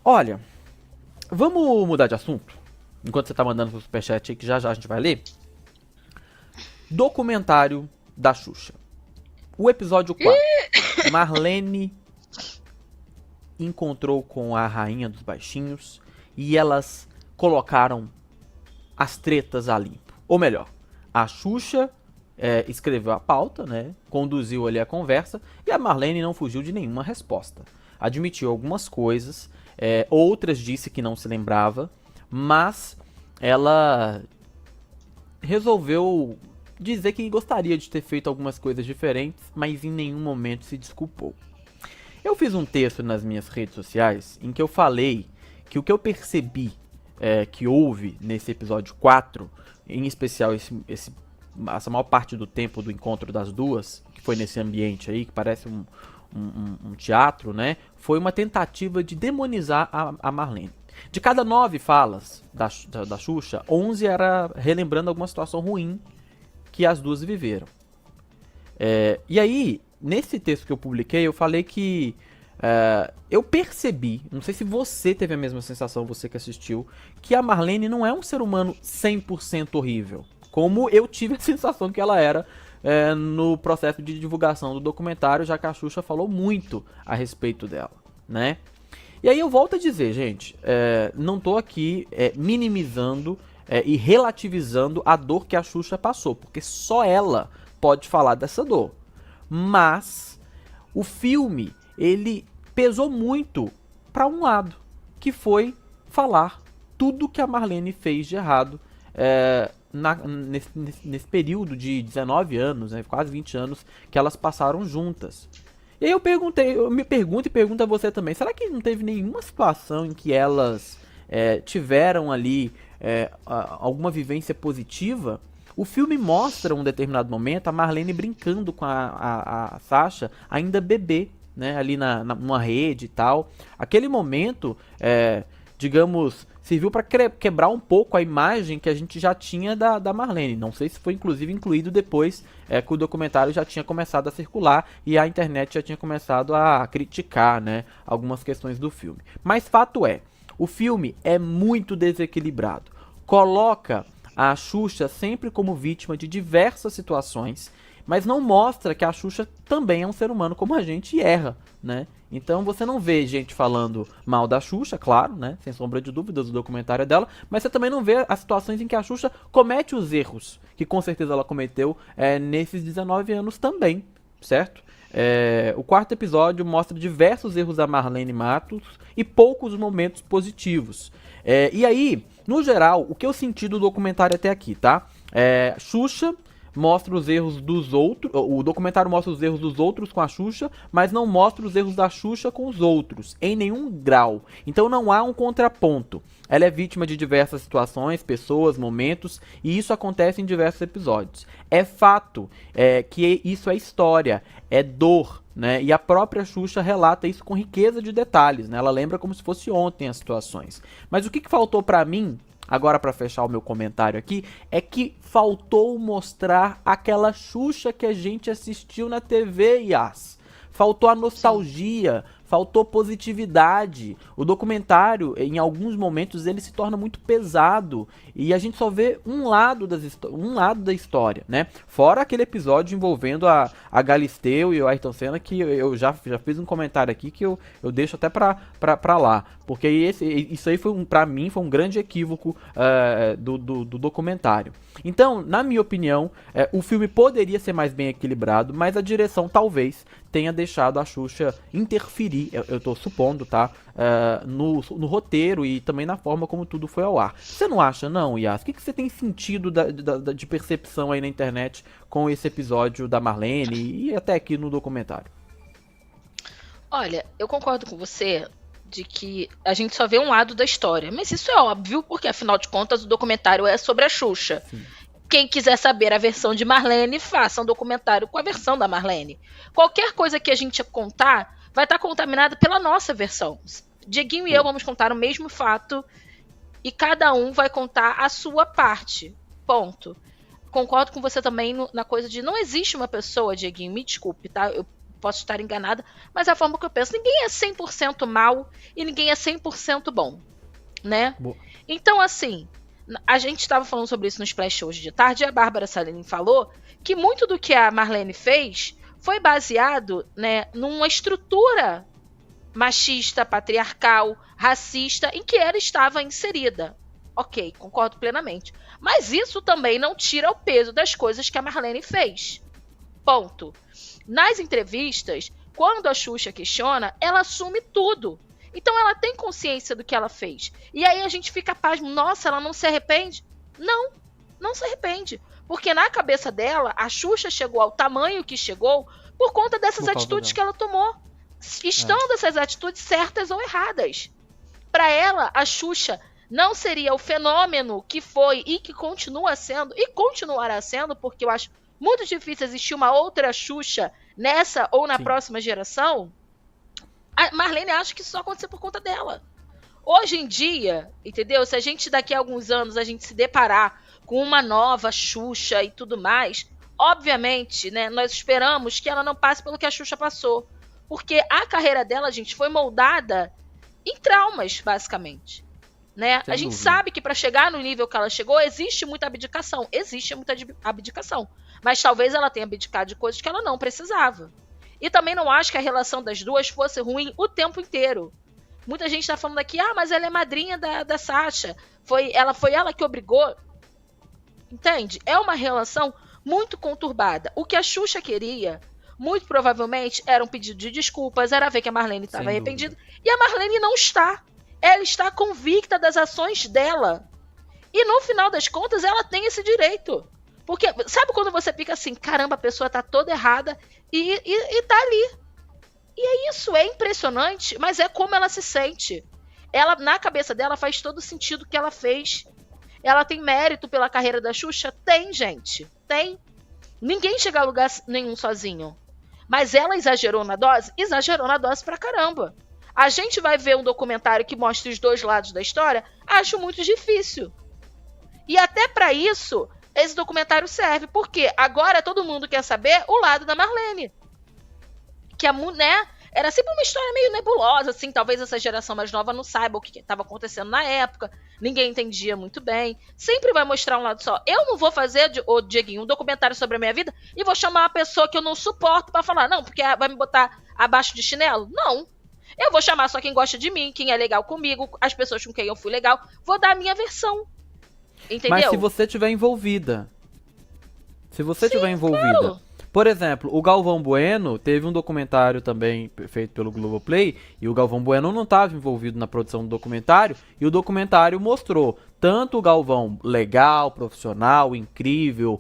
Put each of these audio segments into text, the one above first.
Olha, vamos mudar de assunto? Enquanto você tá mandando pro superchat aí, que já já a gente vai ler. Documentário da Xuxa. O episódio 4. Marlene encontrou com a rainha dos baixinhos e elas colocaram as tretas a limpo. Ou melhor, a Xuxa escreveu a pauta, né? Conduziu ali a conversa e a Marlene não fugiu de nenhuma resposta. Admitiu algumas coisas, outras disse que não se lembrava, mas ela resolveu dizer que gostaria de ter feito algumas coisas diferentes, mas em nenhum momento se desculpou. Eu fiz um texto nas minhas redes sociais em que eu falei que o que eu percebi que houve nesse episódio 4, em especial essa maior parte do tempo do encontro das duas, que foi nesse ambiente aí, que parece um teatro, né? Foi uma tentativa de demonizar a Marlene. De cada 9 falas da Xuxa, 11 era relembrando alguma situação ruim que as duas viveram. E aí, nesse texto que eu publiquei, eu falei que eu percebi, não sei se você teve a mesma sensação, você que assistiu, que a Marlene não é um ser humano 100% horrível, como eu tive a sensação que ela era no processo de divulgação do documentário, já que a Xuxa falou muito a respeito dela, né? E aí eu volto a dizer, gente, não tô aqui minimizando e relativizando a dor que a Xuxa passou, porque só ela pode falar dessa dor. Mas o filme, ele pesou muito para um lado, que foi falar tudo que a Marlene fez de errado nesse período de 19 anos, né, quase 20 anos, que elas passaram juntas. E aí eu me pergunto e pergunto a você também, será que não teve nenhuma situação em que elas tiveram ali alguma vivência positiva? O filme mostra um determinado momento a Marlene brincando com a Sasha, ainda bebê, né, ali numa rede e tal. Aquele momento, digamos, serviu para quebrar um pouco a imagem que a gente já tinha da Marlene. Não sei se foi inclusive incluído depois que o documentário já tinha começado a circular e a internet já tinha começado a criticar, né, algumas questões do filme. Mas fato é, o filme é muito desequilibrado. Coloca a Xuxa sempre como vítima de diversas situações, mas não mostra que a Xuxa também é um ser humano como a gente e erra, né? Então você não vê gente falando mal da Xuxa, claro, né? Sem sombra de dúvidas, o documentário é dela, mas você também não vê as situações em que a Xuxa comete os erros, que com certeza ela cometeu nesses 19 anos também, certo? O quarto episódio mostra diversos erros da Marlene Matos e poucos momentos positivos. E aí, no geral, o que eu senti do documentário até aqui, tá? Xuxa mostra os erros dos outros. O documentário mostra os erros dos outros com a Xuxa, mas não mostra os erros da Xuxa com os outros, em nenhum grau. Então não há um contraponto. Ela é vítima de diversas situações, pessoas, momentos, e isso acontece em diversos episódios. É fato que isso é história, é dor, né? E a própria Xuxa relata isso com riqueza de detalhes, né? Ela lembra como se fosse ontem as situações. Mas o que faltou pra mim, agora pra fechar o meu comentário aqui, é que faltou mostrar aquela Xuxa que a gente assistiu na TV, Yas. Faltou a nostalgia, faltou positividade. O documentário, em alguns momentos, ele se torna muito pesado e a gente só vê um lado da história, né? Fora aquele episódio envolvendo a Galisteu e o Ayrton Senna, que eu já fiz um comentário aqui que eu deixo até pra lá. Porque isso aí pra mim foi um grande equívoco do documentário. Então, na minha opinião, o filme poderia ser mais bem equilibrado, mas a direção talvez tenha deixado a Xuxa interferir, eu tô supondo, tá? No roteiro e também na forma como tudo foi ao ar. Você não acha, não, Yas? O que você tem sentido de percepção aí na internet com esse episódio da Marlene e até aqui no documentário? Olha, eu concordo com você de que a gente só vê um lado da história, mas isso é óbvio, porque afinal de contas o documentário é sobre a Xuxa. Sim. Quem quiser saber a versão de Marlene, faça um documentário com a versão da Marlene. Qualquer coisa que a gente contar vai estar contaminada pela nossa versão. Dieguinho e eu vamos contar o mesmo fato e cada um vai contar a sua parte. Ponto. Concordo com você também na coisa de não existe uma pessoa, Dieguinho, me desculpe, tá? posso estar enganada, mas é a forma que eu penso. Ninguém é 100% mal e ninguém é 100% bom, né? Boa. Então, assim, a gente estava falando sobre isso no Splash hoje de tarde, e a Bárbara Saline falou que muito do que a Marlene fez foi baseado, né, numa estrutura machista, patriarcal, racista, em que ela estava inserida. Ok, concordo plenamente. Mas isso também não tira o peso das coisas que a Marlene fez. Ponto. Nas entrevistas, quando a Xuxa questiona, ela assume tudo. Então ela tem consciência do que ela fez. E aí a gente fica pasmo, nossa, ela não se arrepende? Não, não se arrepende. Porque na cabeça dela, a Xuxa chegou ao tamanho que chegou por conta dessas atitudes que ela tomou. Estando essas atitudes certas ou erradas. Para ela, a Xuxa não seria o fenômeno que foi e que continua sendo, e continuará sendo, porque eu acho muito difícil existir uma outra Xuxa nessa ou na próxima geração. A Marlene acha que isso só aconteceu por conta dela. Hoje em dia, entendeu? Se a gente daqui a alguns anos a gente se deparar com uma nova Xuxa e tudo mais, obviamente, né, nós esperamos que ela não passe pelo que a Xuxa passou. Porque a carreira dela, gente, foi moldada em traumas, basicamente. Né? A gente sabe que para chegar no nível que ela chegou, existe muita abdicação. Existe muita abdicação. Mas talvez ela tenha abdicado de coisas que ela não precisava. E também não acho que a relação das duas fosse ruim o tempo inteiro. Muita gente está falando aqui, mas ela é madrinha da Sasha. Foi ela que obrigou. Entende? É uma relação muito conturbada. O que a Xuxa queria, muito provavelmente, era um pedido de desculpas, era ver que a Marlene estava arrependida. E a Marlene não está. Ela está convicta das ações dela. E no final das contas, ela tem esse direito. Porque, sabe quando você fica assim, caramba, a pessoa tá toda errada e tá ali. E é isso, é impressionante, mas é como ela se sente. Ela, na cabeça dela, faz todo sentido o que ela fez. Ela tem mérito pela carreira da Xuxa? Tem, gente. Tem. Ninguém chega a lugar nenhum sozinho. Mas ela exagerou na dose? Exagerou na dose pra caramba. A gente vai ver um documentário que mostra os dois lados da história? Acho muito difícil. E até para isso, esse documentário serve. Porque agora todo mundo quer saber o lado da Marlene. Que a mulher era sempre uma história meio nebulosa, assim. Talvez essa geração mais nova não saiba o que estava acontecendo na época. Ninguém entendia muito bem. Sempre vai mostrar um lado só. Eu não vou fazer, Dieguinho, um documentário sobre a minha vida e vou chamar uma pessoa que eu não suporto para falar, não, porque vai me botar abaixo de chinelo? Não. Eu vou chamar só quem gosta de mim, quem é legal comigo, as pessoas com quem eu fui legal. Vou dar a minha versão. Entendeu? Mas se você estiver envolvida. Se você estiver envolvida. Claro. Por exemplo, o Galvão Bueno teve um documentário também feito pelo Globoplay, e o Galvão Bueno não estava envolvido na produção do documentário, e o documentário mostrou tanto o Galvão legal, profissional, incrível,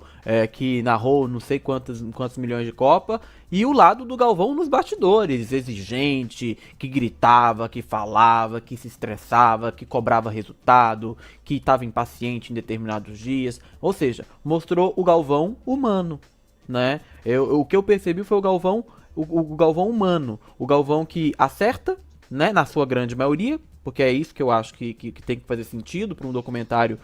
que narrou não sei quantos milhões de Copa, e o lado do Galvão nos bastidores, exigente, que gritava, que falava, que se estressava, que cobrava resultado, que estava impaciente em determinados dias, ou seja, mostrou o Galvão humano. Né? O que eu percebi foi o Galvão humano, o Galvão que acerta, né, na sua grande maioria, porque é isso que eu acho que tem que fazer sentido para um documentário,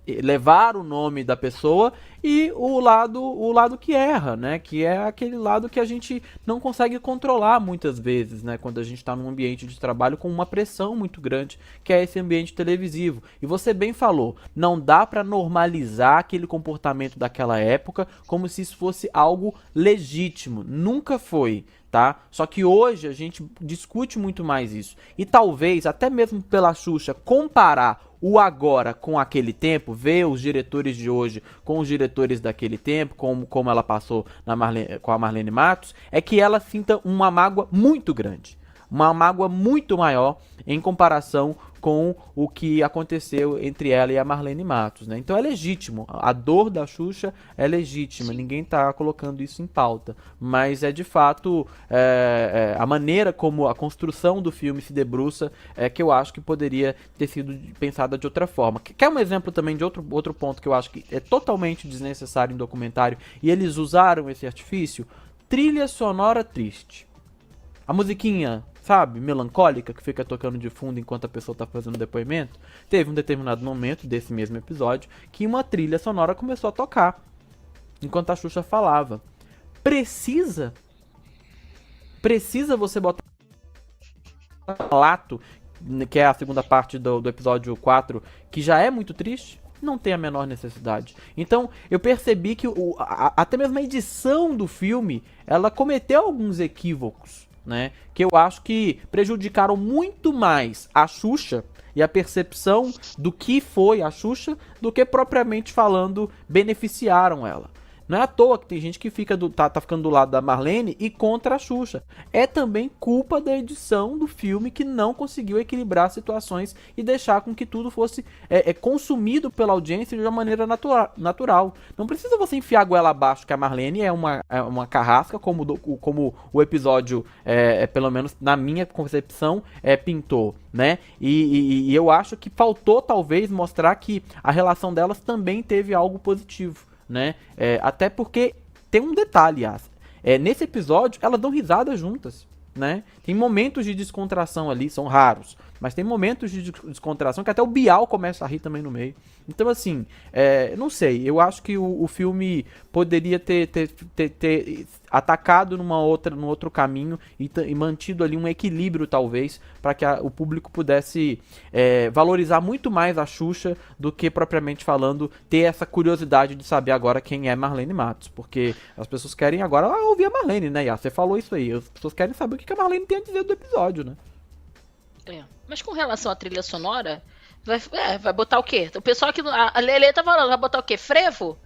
levar o nome da pessoa, e o lado que erra, né, que é aquele lado que a gente não consegue controlar muitas vezes, né, quando a gente está num ambiente de trabalho com uma pressão muito grande, que é esse ambiente televisivo. E você bem falou, não dá para normalizar aquele comportamento daquela época como se isso fosse algo legítimo, nunca foi. Tá? Só que hoje a gente discute muito mais isso. E talvez, até mesmo pela Xuxa, comparar o agora com aquele tempo, ver os diretores de hoje com os diretores daquele tempo, como ela passou com a Marlene Matos, é que ela sinta uma mágoa muito grande. Uma mágoa muito maior em comparação com o que aconteceu entre ela e a Marlene Matos, né? Então é legítimo, a dor da Xuxa é legítima, ninguém tá colocando isso em pauta, mas é de fato a maneira como a construção do filme se debruça que eu acho que poderia ter sido pensada de outra forma. Quer um exemplo também de outro ponto que eu acho que é totalmente desnecessário em documentário, e eles usaram esse artifício? Trilha sonora triste. A musiquinha, sabe, melancólica, que fica tocando de fundo enquanto a pessoa tá fazendo depoimento. Teve um determinado momento desse mesmo episódio que uma trilha sonora começou a tocar enquanto a Xuxa falava. Precisa? Precisa você botar Lato, que é a segunda parte do episódio 4, que já é muito triste? Não tem a menor necessidade. Então, eu percebi que até mesmo a edição do filme, ela cometeu alguns equívocos, né? Que eu acho que prejudicaram muito mais a Xuxa e a percepção do que foi a Xuxa, do que propriamente falando, beneficiaram ela. Não é à toa que tem gente que tá ficando do lado da Marlene e contra a Xuxa. É também culpa da edição do filme, que não conseguiu equilibrar situações e deixar com que tudo fosse consumido pela audiência de uma maneira natural. Não precisa você enfiar a goela abaixo que a Marlene é uma carrasca, como o episódio, pelo menos na minha concepção, pintou, né? E eu acho que faltou talvez mostrar que a relação delas também teve algo positivo, né? Até porque tem um detalhe, nesse episódio elas dão risada juntas, né? Tem momentos de descontração ali, são raros, mas tem momentos de descontração que até o Bial começa a rir também no meio. Então, assim, não sei, eu acho que o filme poderia ter atacado num outro caminho e mantido ali um equilíbrio, talvez, para que o público pudesse valorizar muito mais a Xuxa do que, propriamente falando, ter essa curiosidade de saber agora quem é Marlene Matos. Porque as pessoas querem agora ouvir a Marlene, né? Você falou isso aí, as pessoas querem saber o que a Marlene tem a dizer do episódio, né? Mas com relação à trilha sonora, vai botar o quê? O pessoal aqui, a Lelê tá falando, vai botar o quê? Frevo?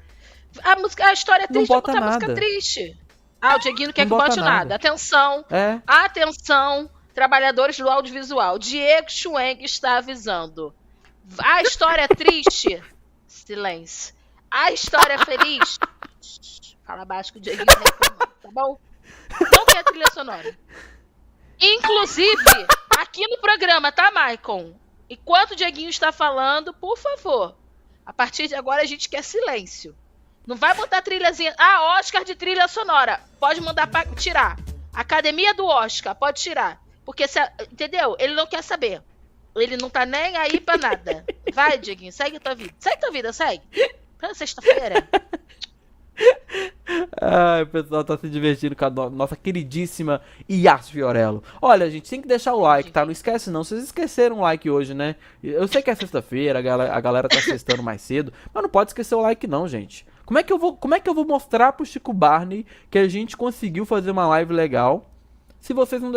A história é triste, vai botar música triste. O Dieguinho não quer que bote nada. Atenção, atenção, trabalhadores do audiovisual. Diego Schwenk está avisando. A história é triste, silêncio. A história é feliz, fala baixo que o Dieguinho reclama, tá bom? Não quer trilha sonora. Inclusive, aqui no programa, tá, Maicon? Enquanto o Dieguinho está falando, por favor, a partir de agora a gente quer silêncio. Não vai botar trilhazinha. Oscar de trilha sonora. Pode mandar pra tirar. Academia do Oscar, pode tirar. Porque, entendeu? Ele não quer saber. Ele não tá nem aí pra nada. Vai, Dieguinho, segue tua vida. Segue tua vida, segue. Pra sexta-feira. O pessoal tá se divertindo com a nossa queridíssima Yas Fiorello. Olha, gente, tem que deixar o like, tá? Não esquece não. Vocês esqueceram o like hoje, né? Eu sei que é sexta-feira, a galera tá sextando mais cedo, mas não pode esquecer o like não, gente. Como é que eu vou mostrar pro Chico Barney que a gente conseguiu fazer uma live legal se vocês não